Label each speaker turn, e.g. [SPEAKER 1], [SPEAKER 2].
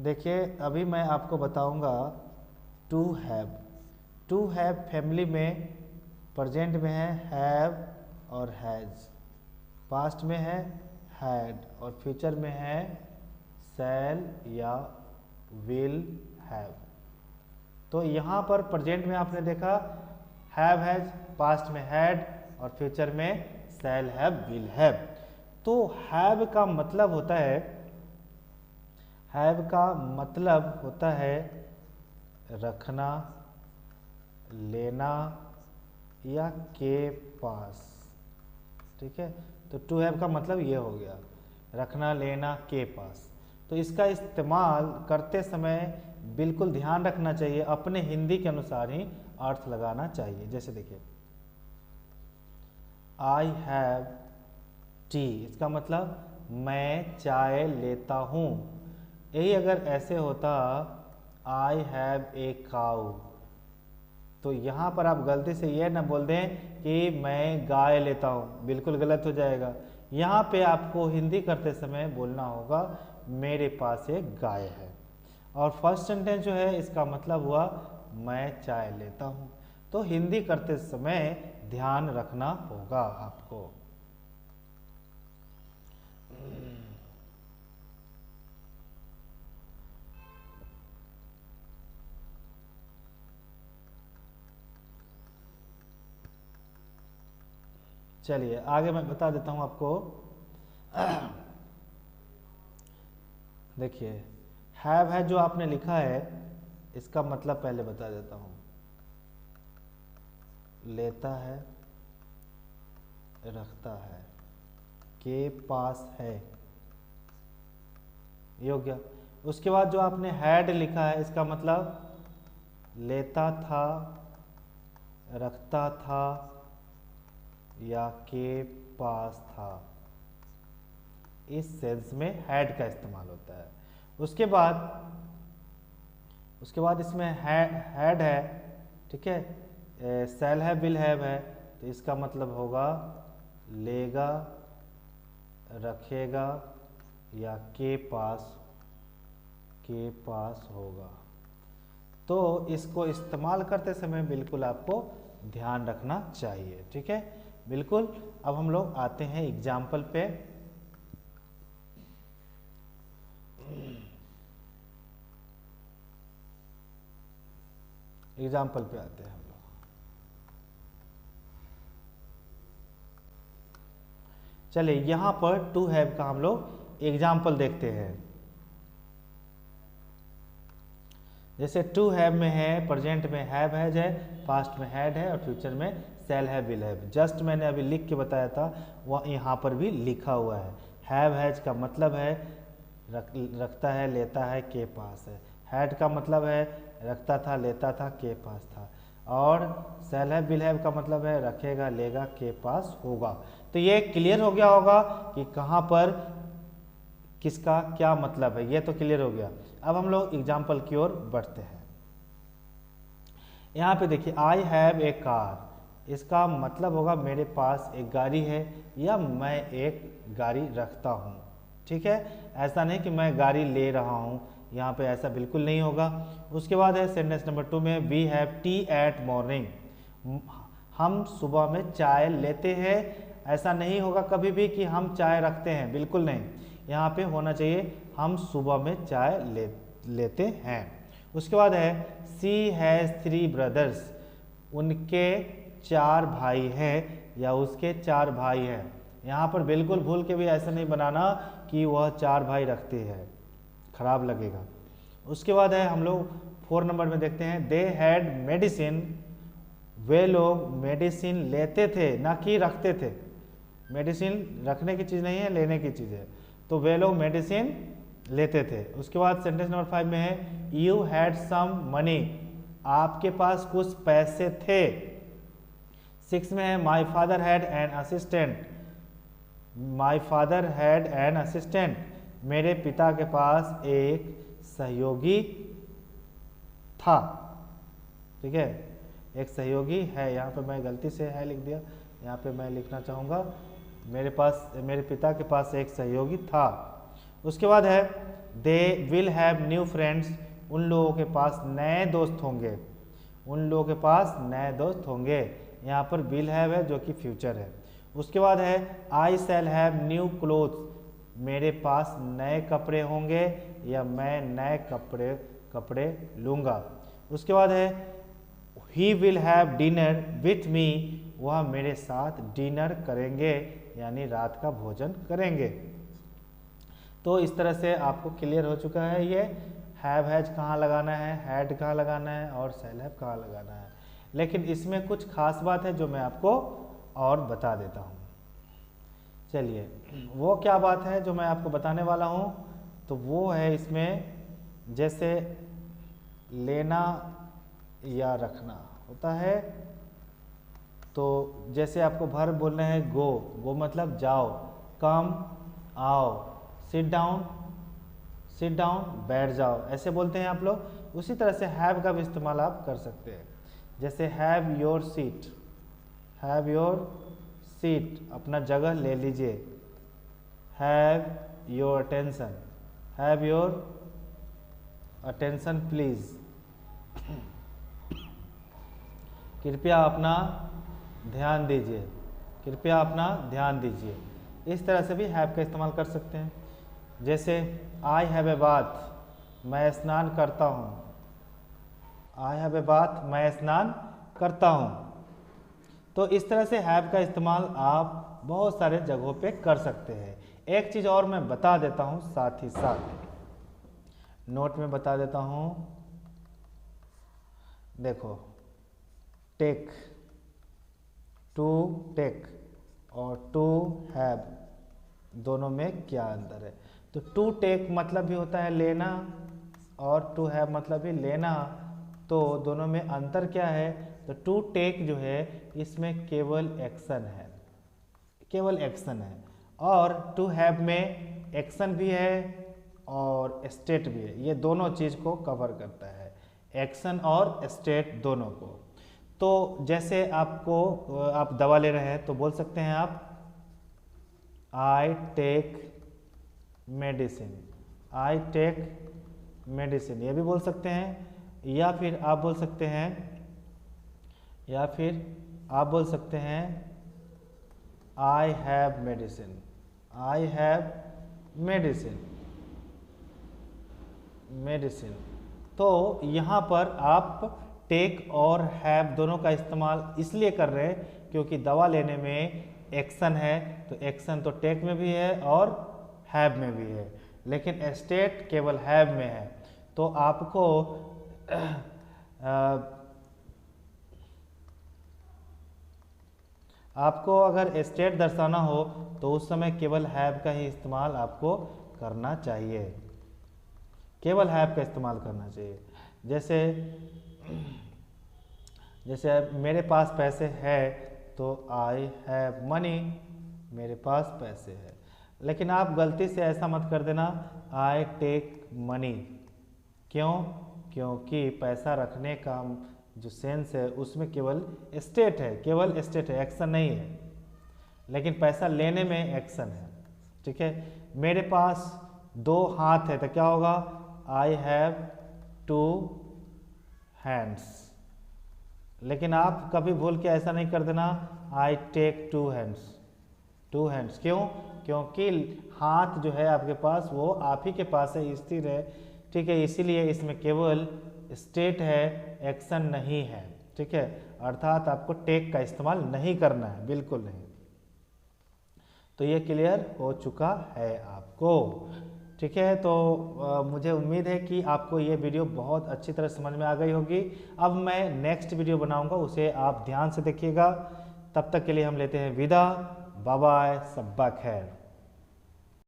[SPEAKER 1] देखिए अभी मैं आपको बताऊंगा to have. To have family में प्रेजेंट में है हैव और हैज़, पास्ट में है हैड और फ्यूचर में है शैल या विल हैव। तो यहाँ पर प्रेजेंट में आपने देखा हैव हैज, पास्ट में हैड और फ्यूचर में शैल हैव विल हैव। तो हैव का मतलब होता है, हैव का मतलब होता है रखना, लेना या के पास। ठीक है, तो टू हैव का मतलब ये हो गया रखना, लेना, के पास। तो इसका इस्तेमाल करते समय बिल्कुल ध्यान रखना चाहिए, अपने हिंदी के अनुसार ही अर्थ लगाना चाहिए। जैसे देखिए आई हैव टी, इसका मतलब मैं चाय लेता हूँ। यही अगर ऐसे होता आई हैव ए काऊ, तो यहाँ पर आप गलती से ये ना बोल दें कि मैं गाय लेता हूँ, बिल्कुल गलत हो जाएगा। यहाँ पे आपको हिंदी करते समय बोलना होगा मेरे पास एक गाय है। और फर्स्ट सेंटेंस जो है इसका मतलब हुआ मैं चाय लेता हूँ। तो हिंदी करते समय ध्यान रखना होगा आपको। चलिए आगे मैं बता देता हूँ आपको। देखिए हैव है जो आपने लिखा है, इसका मतलब पहले बता देता हूँ। लेता है, रखता है, के पास है, योग्य। उसके बाद जो आपने हैड लिखा है, इसका मतलब लेता था, रखता था या के पास था। इस सेंस में हैड का इस्तेमाल होता है। उसके बाद इसमें हैड है, ठीक है, शैल हैव विल हैव है, तो इसका मतलब होगा लेगा, रखेगा या के पास होगा। तो इसको इस्तेमाल करते समय बिल्कुल आपको ध्यान रखना चाहिए। ठीक है, बिल्कुल। अब हम लोग आते हैं एग्जाम्पल पे। एग्जाम्पल पे आते हैं हम लोग। चलिए यहां पर टू हैव का हम लोग एग्जाम्पल देखते हैं। जैसे टू हैव में है प्रेजेंट में हैव हैज है, पास्ट में हैड है और फ्यूचर में shall have will have. Just मैंने अभी लिख के बताया था, वह यहाँ पर भी लिखा हुआ है। हैव हैज का मतलब है रखता है, लेता है, के पास है। हैड का मतलब है रखता था, लेता था, के पास था। और शैल हैव विल हैव का मतलब है रखेगा, लेगा, के पास होगा। तो ये क्लियर हो गया होगा कि कहाँ पर किसका क्या मतलब है, ये तो क्लियर हो गया। अब हम लोग एग्जाम्पल की ओर बढ़ते हैं। यहाँ पे देखिए आई हैव ए कार, इसका मतलब होगा मेरे पास एक गाड़ी है या मैं एक गाड़ी रखता हूँ। ठीक है, ऐसा नहीं कि मैं गाड़ी ले रहा हूँ, यहाँ पे ऐसा बिल्कुल नहीं होगा। उसके बाद है सेंटेंस नंबर 2 में we have tea at morning, हम सुबह में चाय लेते हैं। ऐसा नहीं होगा कभी भी कि हम चाय रखते हैं, बिल्कुल नहीं। यहाँ पे होना चाहिए हम सुबह में चाय लेते हैं। उसके बाद है सी हैज़ 3 ब्रदर्स, उनके 4 भाई हैं या उसके 4 भाई हैं। यहाँ पर बिल्कुल भूल के भी ऐसा नहीं बनाना कि वह 4 भाई रखते हैं, खराब लगेगा। उसके बाद है हम लोग 4 नंबर में देखते हैं दे हैड मेडिसिन, वे लोग मेडिसिन लेते थे ना कि रखते थे। मेडिसिन रखने की चीज़ नहीं है, लेने की चीज़ है। तो वे लोग मेडिसिन लेते थे। उसके बाद सेंटेंस नंबर 5 में है यू हैड सम मनी, आपके पास कुछ पैसे थे। 6 में है my father had an assistant, my father had an assistant, मेरे पिता के पास एक सहयोगी था। ठीक है, एक सहयोगी है, यहाँ पे मैं गलती से है लिख दिया, यहाँ पे मैं लिखना चाहूँगा मेरे पिता के पास एक सहयोगी था। उसके बाद है they will have new friends, उन लोगों के पास नए दोस्त होंगे, उन लोगों के पास नए दोस्त होंगे। यहाँ पर विल हैव है जो कि फ्यूचर है। उसके बाद है आई शैल हैव न्यू क्लोथ्स, मेरे पास नए कपड़े होंगे या मैं नए कपड़े लूँगा। उसके बाद है he will have dinner with me, वह मेरे साथ डिनर करेंगे यानी रात का भोजन करेंगे। तो इस तरह से आपको क्लियर हो चुका है ये हैव हैज कहाँ लगाना है, हैड कहाँ लगाना है और शैल हैव कहाँ लगाना है। लेकिन इसमें कुछ खास बात है जो मैं आपको और बता देता हूँ। चलिए वो क्या बात है जो मैं आपको बताने वाला हूँ, तो वो है इसमें जैसे लेना या रखना होता है। तो जैसे आपको वर्ब बोलना है गो, गो मतलब जाओ, कम आओ, सिट डाउन बैठ जाओ, ऐसे बोलते हैं आप लोग। उसी तरह से हैव का भी इस्तेमाल आप कर सकते हैं। जैसे have your seat, have your seat अपना जगह ले लीजिए। Have your attention, have your attention please, कृपया अपना ध्यान दीजिए, कृपया अपना ध्यान दीजिए। इस तरह से भी हैव का इस्तेमाल कर सकते हैं। जैसे आई हैव ए बाथ, मैं स्नान करता हूँ, आई हैव ए बाथ मैं स्नान करता हूँ। तो इस तरह से हैव का इस्तेमाल आप बहुत सारे जगहों पे कर सकते हैं। एक चीज़ और मैं बता देता हूँ साथ ही साथ, नोट में बता देता हूँ। देखो टेक, टू टेक और टू हैव दोनों में क्या अंतर है। तो टू टेक मतलब भी होता है लेना और टू हैव मतलब भी लेना। तो दोनों में अंतर क्या है, तो टू टेक जो है इसमें केवल एक्शन है, केवल एक्शन है, और टू हैव में एक्शन भी है और स्टेट भी है। ये दोनों चीज़ को कवर करता है, एक्शन और स्टेट दोनों को। तो जैसे आपको आप दवा ले रहे हैं तो बोल सकते हैं आप I take medicine, I take medicine, ये भी बोल सकते हैं। या फिर आप बोल सकते हैं, या फिर आप बोल सकते हैं I have medicine, I have medicine, medicine. तो यहाँ पर आप टेक और हैव दोनों का इस्तेमाल इसलिए कर रहे हैं क्योंकि दवा लेने में एक्शन है, तो एक्शन तो टेक में भी है और हैव में भी है, लेकिन स्टेट केवल हैव में है। तो आपको आपको अगर स्टेट दर्शाना हो तो उस समय केवल हैव का ही इस्तेमाल आपको करना चाहिए, केवल हैव का इस्तेमाल करना चाहिए। जैसे मेरे पास पैसे है तो आई हैव मनी, मेरे पास पैसे है। लेकिन आप गलती से ऐसा मत कर देना आई टेक मनी। क्यों? क्योंकि पैसा रखने का जो सेंस है उसमें केवल स्टेट है, केवल स्टेट है, एक्शन नहीं है। लेकिन पैसा लेने में एक्शन है, ठीक है। मेरे पास दो हाथ है तो क्या होगा, आई हैव टू हैंड्स। लेकिन आप कभी भूल के ऐसा नहीं कर देना I take two hands, two hands. क्यों? क्योंकि हाथ जो है आपके पास वो आप ही के पास है, स्थिर है, ठीक है। इसीलिए इसमें केवल स्टेट है, एक्शन नहीं है, ठीक है। अर्थात आपको टेक का इस्तेमाल नहीं करना है, बिल्कुल नहीं। तो ये क्लियर हो चुका है आपको, ठीक है। तो मुझे उम्मीद है कि आपको ये वीडियो बहुत अच्छी तरह समझ में आ गई होगी। अब मैं नेक्स्ट वीडियो बनाऊंगा, उसे आप ध्यान से देखिएगा। तब तक के लिए हम लेते हैं विदा, बाय बाय, सब्बा खैर।